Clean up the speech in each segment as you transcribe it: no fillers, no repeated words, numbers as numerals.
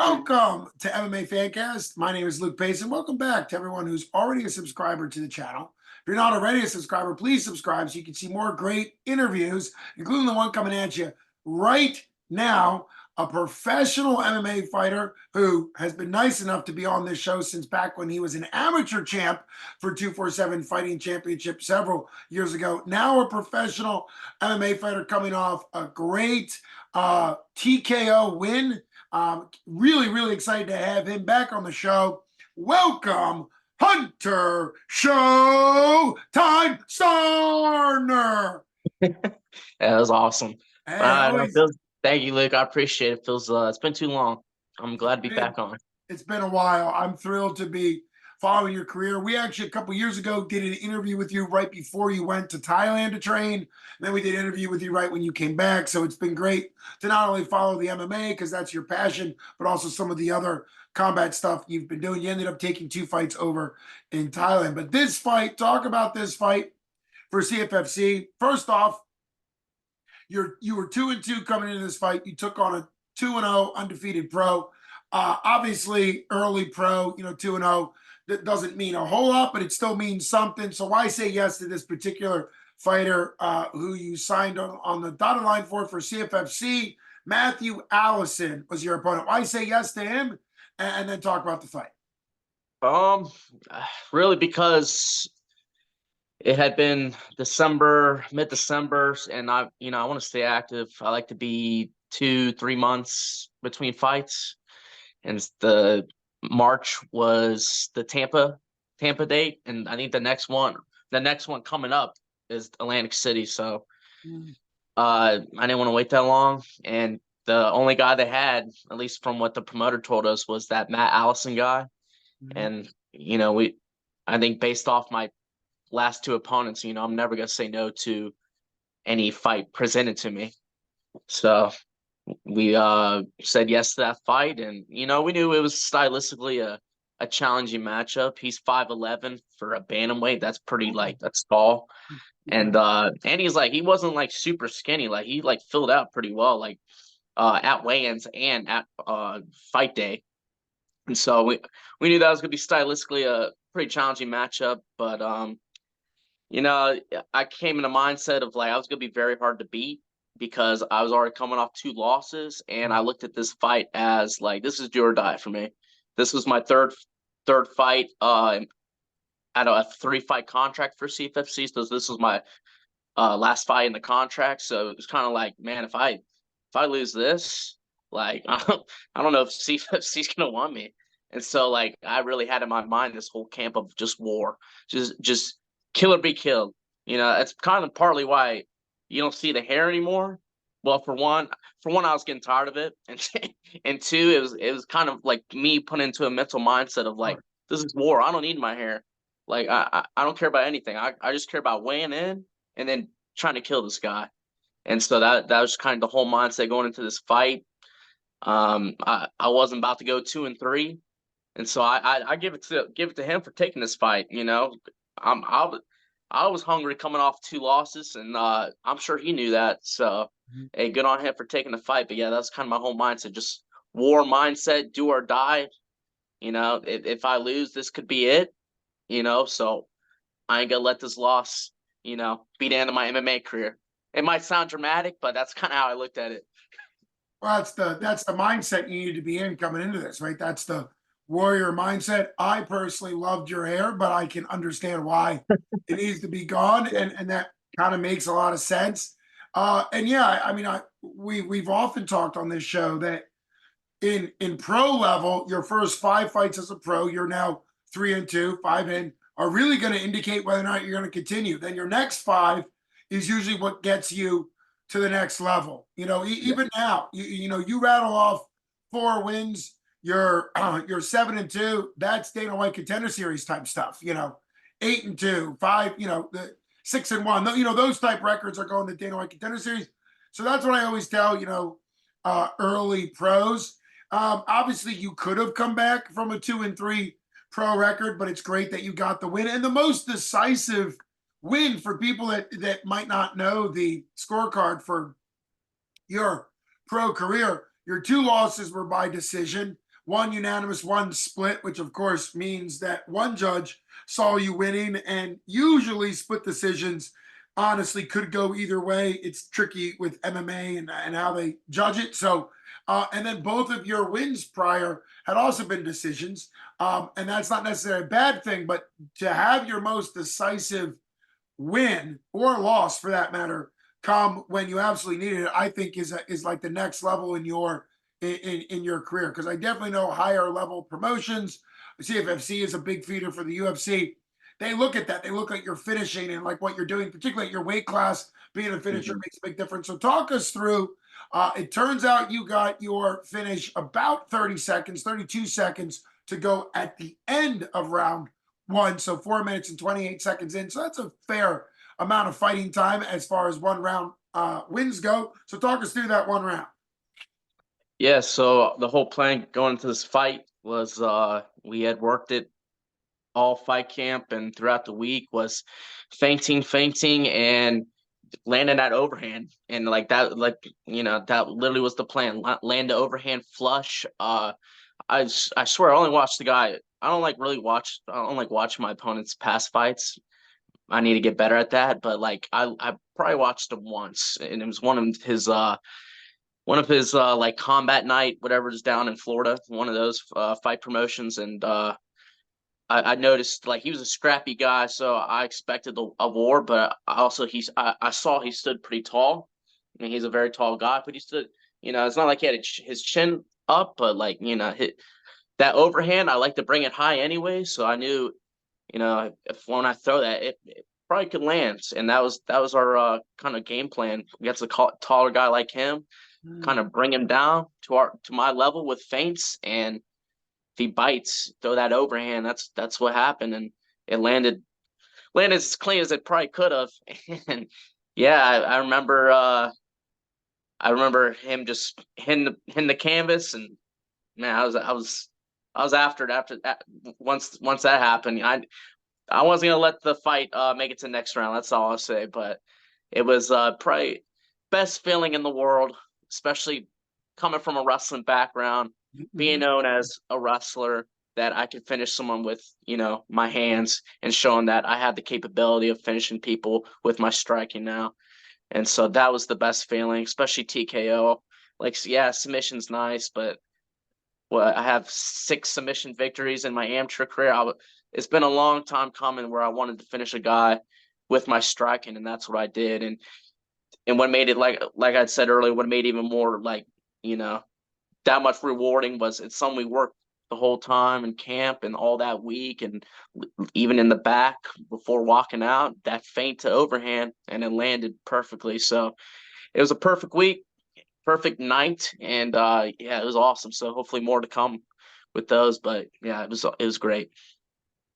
Welcome to MMA Fancast. My name is Luke Payson. Welcome back to everyone who's already a subscriber to the channel. If you're not already a subscriber, please subscribe so you can see more great interviews, including the one coming at you right now. A professional MMA fighter who has been nice enough to be on this show since back when he was an amateur champ for 247 Fighting Championship several years ago. Now a professional MMA fighter coming off a great TKO win. Really excited to have him back on the show. Welcome, Hunter Showtime Starner. That was awesome. Hey, Thank you, Luke. I appreciate it. It's been too long. I'm glad to be back on. It's been a while. I'm thrilled to be following your career. We actually, a couple years ago, did an interview with you right before you went to Thailand to train. And then we did an interview with you right when you came back. So it's been great to not only follow the MMA, because that's your passion, but also some of the other combat stuff you've been doing. You ended up taking 2 fights over in Thailand. But this fight, talk about this fight for CFFC. First off, you were 2-2 coming into this fight. You took on a 2-0 undefeated pro. Obviously, early pro, 2-0, that doesn't mean a whole lot, but it still means something. So why say yes to this particular fighter who you signed on the dotted line for CFFC? Matthew Allison was your opponent. Why say yes to him? And then talk about the fight. Really because it had been mid-December, and I want to stay active. I like to be 2-3 months between fights. And the March was the Tampa date, and I think the next one coming up is Atlantic City. So I didn't want to wait that long, and the only guy they had, at least from what the promoter told us, was that Matt Allison guy. And I think based off my last 2 opponents, I'm never gonna say no to any fight presented to me. So we said yes to that fight, and we knew it was stylistically a challenging matchup. He's 5'11" for a bantamweight. That's pretty that's tall. And he's he wasn't super skinny. He filled out pretty well at weigh-ins and at fight day. And so we knew that was gonna be stylistically a pretty challenging matchup, but I came in a mindset of I was gonna be very hard to beat, because I was already coming off 2 losses, and I looked at this fight as this is do or die for me. This was my third fight at a 3-fight contract for CFFC, so this was my last fight in the contract. So it was kind of man, if I lose this, I don't know if CFFC's gonna want me. And so I really had in my mind this whole camp of just war, just kill or be killed. It's kind of partly why you don't see the hair anymore. Well, for one, I was getting tired of it, and 2, it was kind of me put into a mental mindset of this is war. I don't need my hair. I don't care about anything. I just care about weighing in and then trying to kill this guy. And so that was kind of the whole mindset going into this fight. I wasn't about to go 2-3, and so I give it to him for taking this fight. I was hungry coming off 2 losses, and I'm sure he knew that. So, hey, good on him for taking the fight. But yeah, that's kind of my whole mindset, just war mindset, do or die. If I lose, this could be it. So I ain't gonna let this loss, be the end of my MMA career. It might sound dramatic, but that's kind of how I looked at it. Well, that's the mindset you need to be in coming into this, right? That's the warrior mindset. I personally loved your hair, but I can understand why it needs to be gone, and that kind of makes a lot of sense. And yeah, I mean, we've often talked on this show that in pro level, your first 5 fights as a pro, you're now 3-2, 5 in, are really going to indicate whether or not you're going to continue. Then your next 5 is usually what gets you to the next level. Even now, you rattle off 4 wins. You're 7-2. That's Dana White Contender Series type stuff. 8-2, 5. The 6-1. Those type records are going to Dana White Contender Series. So that's what I always tell early pros. Obviously, you could have come back from a 2-3 pro record, but it's great that you got the win, and the most decisive win for people that might not know the scorecard for your pro career. Your 2 losses were by decision. one unanimous, one split, which of course means that one judge saw you winning, and usually split decisions honestly could go either way. It's tricky with MMA and how they judge it. So, and then both of your wins prior had also been decisions. And that's not necessarily a bad thing, but to have your most decisive win or loss for that matter come when you absolutely needed it, I think is like the next level in in your career. Because I definitely know higher level promotions. CFFC is a big feeder for the UFC. They look at that. They look at your finishing and like what you're doing, particularly at your weight class. Being a finisher Mhm. makes a big difference. So talk us through. It turns out you got your finish about 30 seconds, 32 seconds to go at the end of round one. So 4 minutes and 28 seconds in. So that's a fair amount of fighting time as far as one round wins go. So talk us through that one round. Yeah, so the whole plan going into this fight was we had worked it all fight camp and throughout the week was feinting, and landing that overhand. And like that, like, that literally was the plan. Land the overhand flush. I swear I only watched the guy. I don't like watching my opponent's past fights. I need to get better at that. But like I probably watched him once, and it was one of his like combat night, whatever's down in Florida, one of those fight promotions. And I noticed like he was a scrappy guy, so I expected a war. But I saw he stood pretty tall. I mean, he's a very tall guy, but he stood. It's not like he had his chin up, but like that overhand, I like to bring it high anyway. So I knew, if when I throw that, it probably could land. And that was our kind of game plan against a taller guy like him, kind Mm. of bring him down to my level with feints, and if he bites, throw that overhand. That's what happened, and it landed as clean as it probably could have. And yeah, I remember him just hitting the canvas, and man, I was after it after that. Once that happened, I wasn't gonna let the fight make it to the next round. That's all I'll say. But it was probably best feeling in the world, especially coming from a wrestling background, being Mhm. known as a wrestler, that I could finish someone with, my hands, and showing that I had the capability of finishing people with my striking now. And so that was the best feeling, especially TKO. Like, yeah, submission's nice, but I have 6 submission victories in my amateur career. It's been a long time coming where I wanted to finish a guy with my striking, and that's what I did. And what made it, like I said earlier, what made it even more like, you know that much rewarding was it's something we worked the whole time in camp and all that week, and even in the back before walking out, that feint to overhand, and it landed perfectly. So it was a perfect week, perfect night, and yeah, it was awesome. So hopefully more to come with those. But yeah, it was great.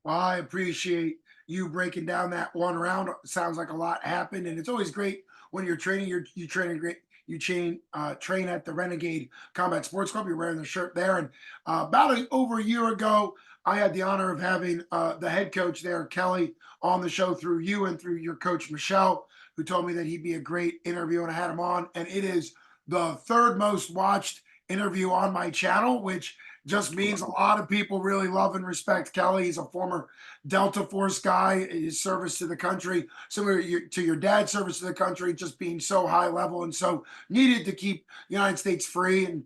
Well, I appreciate you breaking down that one round. Sounds like a lot happened, and it's always great when you're training. You training great. You train at the Renegade Combat Sports Club. You're wearing the shirt there. And over a year ago, I had the honor of having the head coach there, Kelly, on the show through you and through your coach Michelle, who told me that he'd be a great interview, and I had him on. And it is the third most watched interview on my channel, which just means a lot of people really love and respect Kelly. He's a former Delta Force guy. His service to the country, similar to your dad's service to the country, just being so high level and so needed to keep the United States free and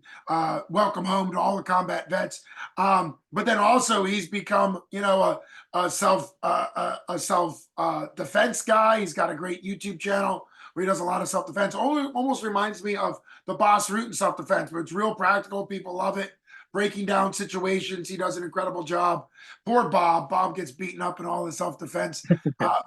welcome home to all the combat vets. But then also he's become, a self defense guy. He's got a great YouTube channel where he does a lot of self defense. Almost reminds me of the Boss Root in self defense, but it's real practical. People love it, breaking down situations. He does an incredible job. Poor Bob. Bob gets beaten up in all the self defense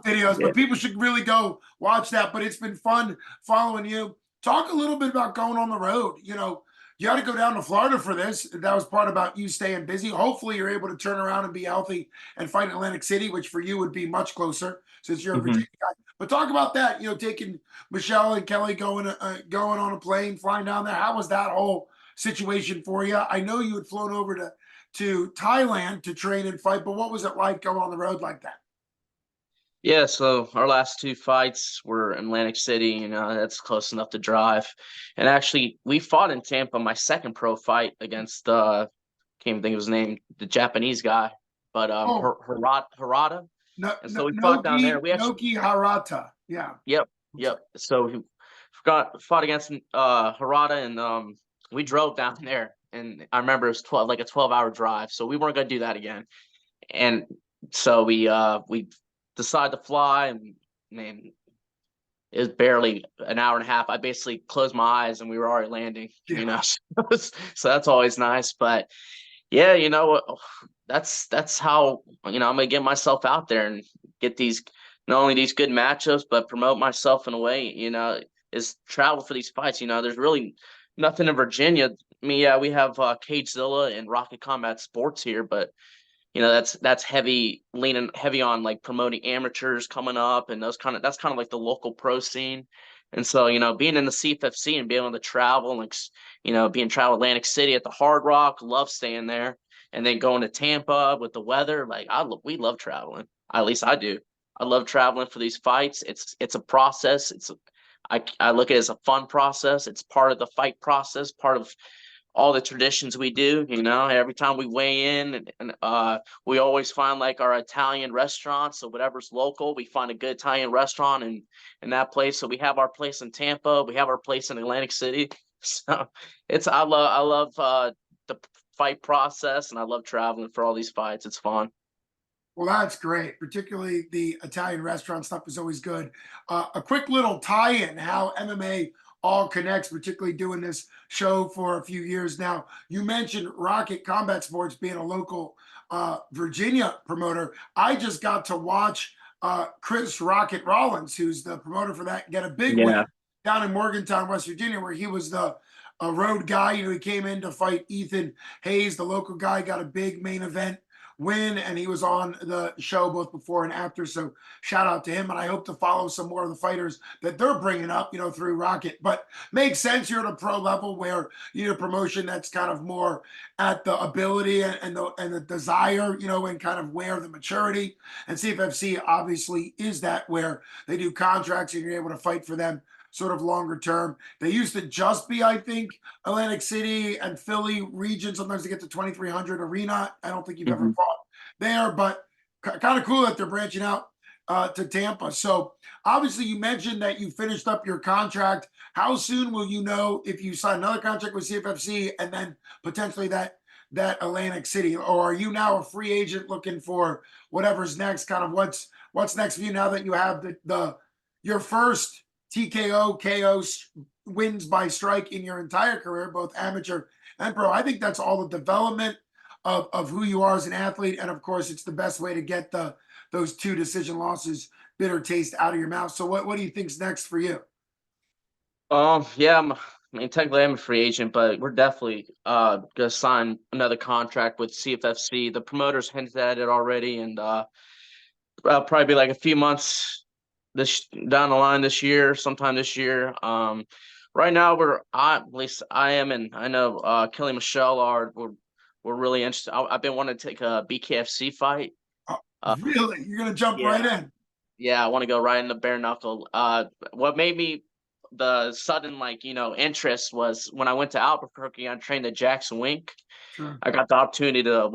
videos, Yeah. but people should really go watch that. But it's been fun following you. Talk a little bit about going on the road. You had to go down to Florida for this. That was part about you staying busy. Hopefully, you're able to turn around and be healthy and fight in Atlantic City, which for you would be much closer since you're a Mhm. Virginia guy. But talk about that. Taking Michelle and Kelly going on a plane, flying down there. How was that whole situation for you? I know you had flown over to Thailand to train and fight, but what was it like going on the road like that? Yeah, so our last 2 fights were in Atlantic City. That's close enough to drive. And actually, we fought in Tampa my second pro fight against can't even think of his name, the Japanese guy, but Oh, Harada. no, And no, so we fought down there. We actually, Noki Harata. Yeah. yep, I'm sorry. yep. So we fought against Harada, and we drove down there, and I remember it was 12-hour drive, so we weren't gonna do that again. And so we decided to fly, and man, it was barely an hour and a half. I basically closed my eyes and we were already landing, Yeah. so that's always nice. But yeah, that's how, I'm gonna get myself out there and get these, not only these good matchups, but promote myself in a way, is travel for these fights. There's really nothing in Virginia. I mean, yeah, we have Cagezilla and Rocket Combat Sports here, but that's leaning heavy on like promoting amateurs coming up, and that's kind of like the local pro scene. And so, being in the CFFC and being able to travel, like, being travel Atlantic City at the Hard Rock, love staying there, and then going to Tampa with the weather. Like, we love traveling. At least I do. I love traveling for these fights. It's a process. I look at it as a fun process. It's part of the fight process, part of all the traditions we do. Every time we weigh in, and we always find like our Italian restaurant. So whatever's local, we find a good Italian restaurant in that place. So we have our place in Tampa, we have our place in Atlantic City. So I love the fight process, and I love traveling for all these fights. It's fun. Well, that's great. Particularly the Italian restaurant stuff is always good. A quick little tie-in how MMA all connects, particularly doing this show for a few years now. You mentioned Rocket Combat Sports being a local Virginia promoter. I just got to watch Chris Rocket Rollins, who's the promoter for that, get a big Yeah. win down in Morgantown, West Virginia, where he was the road guy. He came in to fight Ethan Hayes, the local guy, got a big main event win, and he was on the show both before and after. So shout out to him, and I hope to follow some more of the fighters that they're bringing up, through Rocket. But makes sense, you're at a pro level where you need a promotion that's kind of more at the ability and the desire, and kind of where the maturity. And CFFC obviously is that, where they do contracts and you're able to fight for them sort of longer term. They used to just be, I think, Atlantic City and Philly region. Sometimes they get to 2300 arena. I don't think you've ever Mhm. fought there, but kind of cool that they're branching out to Tampa. So obviously you mentioned that you finished up your contract. How soon will you know if you sign another contract with CFFC and then potentially that Atlantic City, or are you now a free agent looking for whatever's next? Kind of what's next for you now that you have the your first TKO KO wins by strike in your entire career, both amateur and pro? I think that's all the development of who you are as an athlete, and of course, it's the best way to get those 2 decision losses, bitter taste out of your mouth. So, what do you think's next for you? Yeah, I mean, technically I'm a free agent, but we're definitely gonna sign another contract with CFFC. The promoters hinted at it already, and probably be like a few months this down the line this year, sometime this year. Right now at least I am, and I know Kelly Michelle we're really interested. I've been wanting to take a BKFC fight. Oh, Uh, really? You're gonna jump yeah, right in? yeah, I want to go right in the bare knuckle. What made me the sudden interest was when I went to Albuquerque. I trained at Jackson Wink. Sure. I got the opportunity to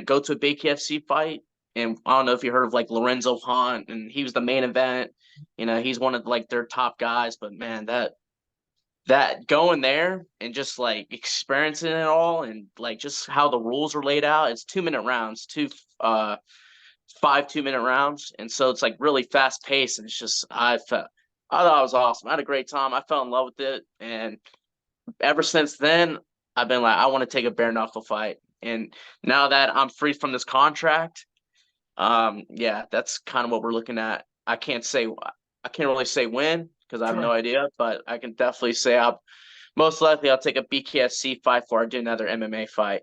go to a BKFC fight, and I don't know if you heard of like Lorenzo Hunt, and he was the main event. He's one of like their top guys. But man, that going there and just like experiencing it all, and like just how the rules are laid out. It's 2-minute rounds, 5 2-minute rounds, and so it's like really fast paced, and it's just I thought it was awesome. I had a great time. I fell in love with it, and ever since then, I've been like, I want to take a bare knuckle fight. And now that I'm free from this contract, yeah, that's kind of what we're looking at. I can't really say when because I have no Sure. idea, but I can definitely say most likely I'll take a BKFC fight before I do another MMA fight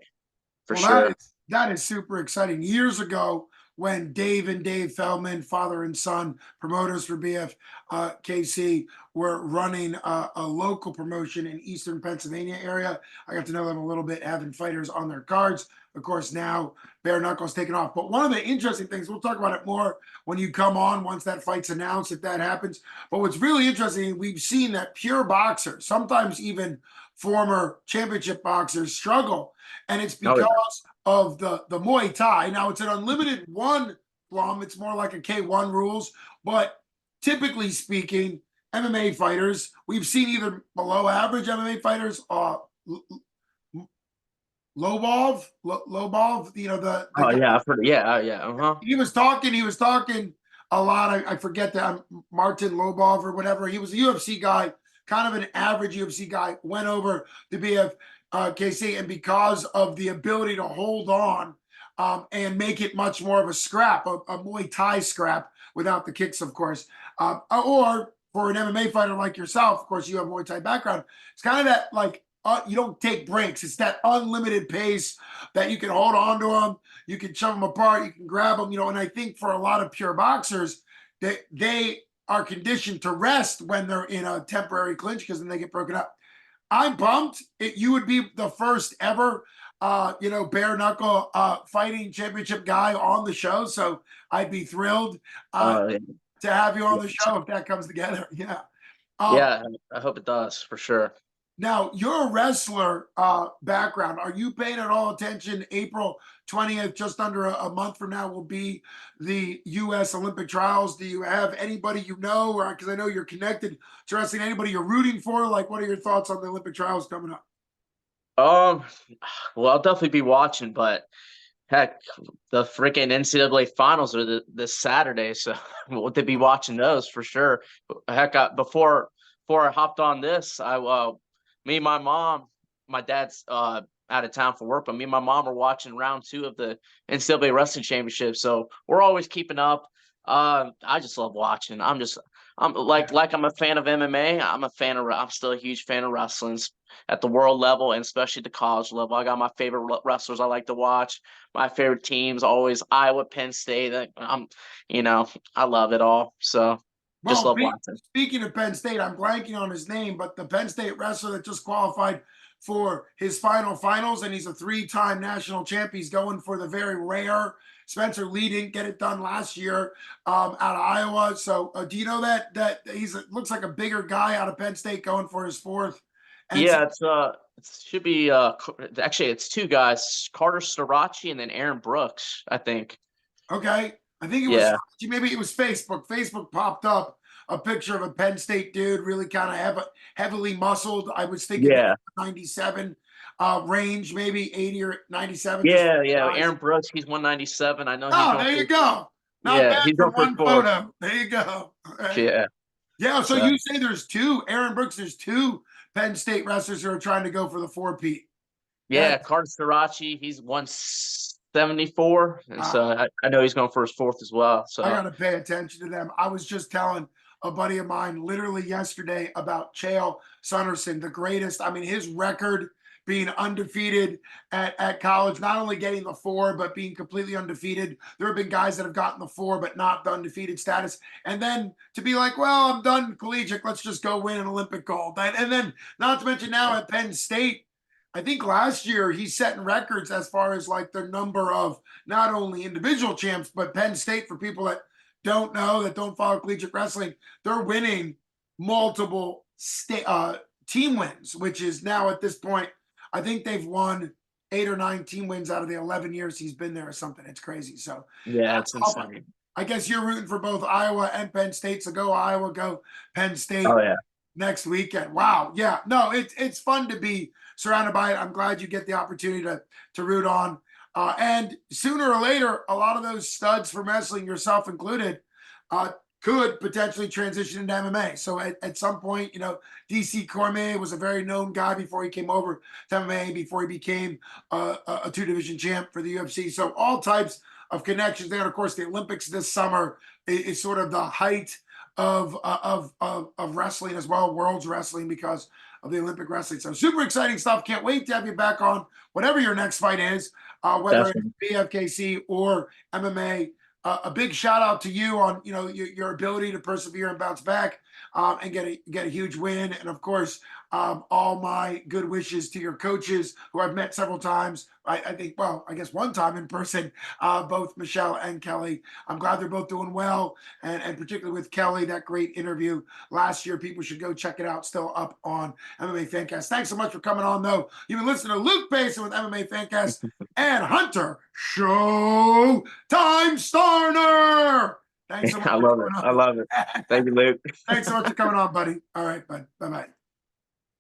for Well, that sure. is that is super exciting. Years ago, when Dave and Dave Feldman, father and son, promoters for BFKC, were running a local promotion in Eastern Pennsylvania area, I got to know them a little bit, having fighters on their cards. Of course, now bare knuckles taken off. But one of the interesting things, we'll talk about it more when you come on, once that fight's announced, if that happens. But what's really interesting, we've seen that pure boxers, sometimes even former championship boxers struggle, and it's Oh yeah. because of the Muay Thai. Now it's an unlimited one plum. It's more like a K1 rules, but typically speaking, MMA fighters, we've seen either below average MMA fighters, Lobov, you know, the Oh guy. yeah. I've heard. Yeah. Yeah. Uh-huh. He was talking a lot. I forget that Martin Lobov or whatever. He was a UFC guy, kind of an average UFC guy, went over to BKFC, and because of the ability to hold on and make it much more of a scrap, a Muay Thai scrap without the kicks, of course, or for an MMA fighter like yourself, of course, you have Muay Thai background. It's kind of that like you don't take breaks. It's that unlimited pace that you can hold on to them. You can shove them apart. You can grab them. You know, and I think for a lot of pure boxers, they are conditioned to rest when they're in a temporary clinch because then they get broken up. I'm pumped. You would be the first ever, bare knuckle fighting championship guy on the show. So I'd be thrilled Yeah. to have you on the Yeah. show if that comes together. Yeah. Um, Yeah, I hope it does for sure. Now, you're a wrestler background. Are you paying at all attention? April 20th, just under a month from now, will be the U.S. Olympic trials. Do you have anybody you know, or because I know you're connected to wrestling, anybody you're rooting for? Like, what are your thoughts on the Olympic trials coming up? Um, well, I'll definitely be watching, but heck, the freaking NCAA finals are this Saturday, so we'll be watching those for sure. Heck, before I hopped on this, me and my mom, my dad's out of town for work, but me and my mom are watching round 2 of the NCAA wrestling championship, so we're always keeping up. I just love watching. I'm like I'm a fan of MMA. I'm still a huge fan of wrestling at the world level and especially the college level. I got my favorite wrestlers I like to watch. My favorite teams always Iowa, Penn State. I love it all. So just Well, love watching. speaking of Penn State, I'm blanking on his name, but the Penn State wrestler that just qualified for his finals, and he's a 3-time national champ. He's going for the very rare. Spencer Lee didn't get it done last year out of Iowa. So, do you know that looks like a bigger guy out of Penn State going for his 4th? And Yeah, it should be actually it's 2 guys, Carter Starachi and then Aaron Brooks, I think. okay, I think it was Yeah. maybe it was Facebook. Facebook popped up a picture of a Penn State dude, really kind of heavily muscled. I was thinking Yeah. 97 range, maybe 80 or 97. Just Yeah. size. Aaron Brooks, he's 197. I know he's Oh, going there for you go. Not yeah, bad he's for going for his one 4th. photo. There you go. All right. Yeah. Yeah. So So you say there's 2 Aaron Brooks. There's 2 Penn State wrestlers who are trying to go for the 4-peat. yeah, That Carter Starachi, he's 174. And so uh, I know he's going for his 4th as well. I got So to pay attention to them. I was just telling a buddy of mine literally yesterday about Chael Sonerson, the greatest. I mean, his record being undefeated at college, not only getting the 4, but being completely undefeated. There have been guys that have gotten the 4, but not the undefeated status. And then to be like, well, I'm done collegiate. Let's just go win an Olympic gold. And then, not to mention now at Penn State, I think last year he's setting records as far as like the number of not only individual champs, but Penn State, for people that don't know, that don't follow collegiate wrestling, they're winning multiple team wins, which is now at this point, I think they've won 8 or 9 team wins out of the 11 years he's been there or something. It's crazy. So yeah, it's insane. I guess you're rooting for both Iowa and Penn State. So go Iowa, go Penn Oh State yeah. next weekend. Wow. Yeah. No, it's fun to be surrounded by it. I'm glad you get the opportunity to root on. And sooner or later, a lot of those studs from wrestling, yourself included, could potentially transition into MMA. So at some point, DC Cormier was a very known guy before he came over to MMA, before he became a 2-division champ for the UFC. So all types of connections there. And of course, the Olympics this summer is sort of the height of wrestling as well, world's wrestling, because of the Olympic wrestling. So super exciting stuff. Can't wait to have you back on whatever your next fight is, whether Definitely. it's BFKC or MMA. A big shout out to you on your ability to persevere and bounce back and get a huge win. And of course, All my good wishes to your coaches who I've met several times. I think, well, I guess one time in person, both Michelle and Kelly. I'm glad they're both doing well. And particularly with Kelly, that great interview last year. People should go check it out. Still up on MMA Fancast. Thanks so much for coming on, though. You've been listening to Luke Payson with MMA Fancast and Hunter Showtime Starner. Thanks so much I for love coming it. on. I love it. Thank you, Luke. Thanks so much for coming on, buddy. All right, bud. Bye-bye.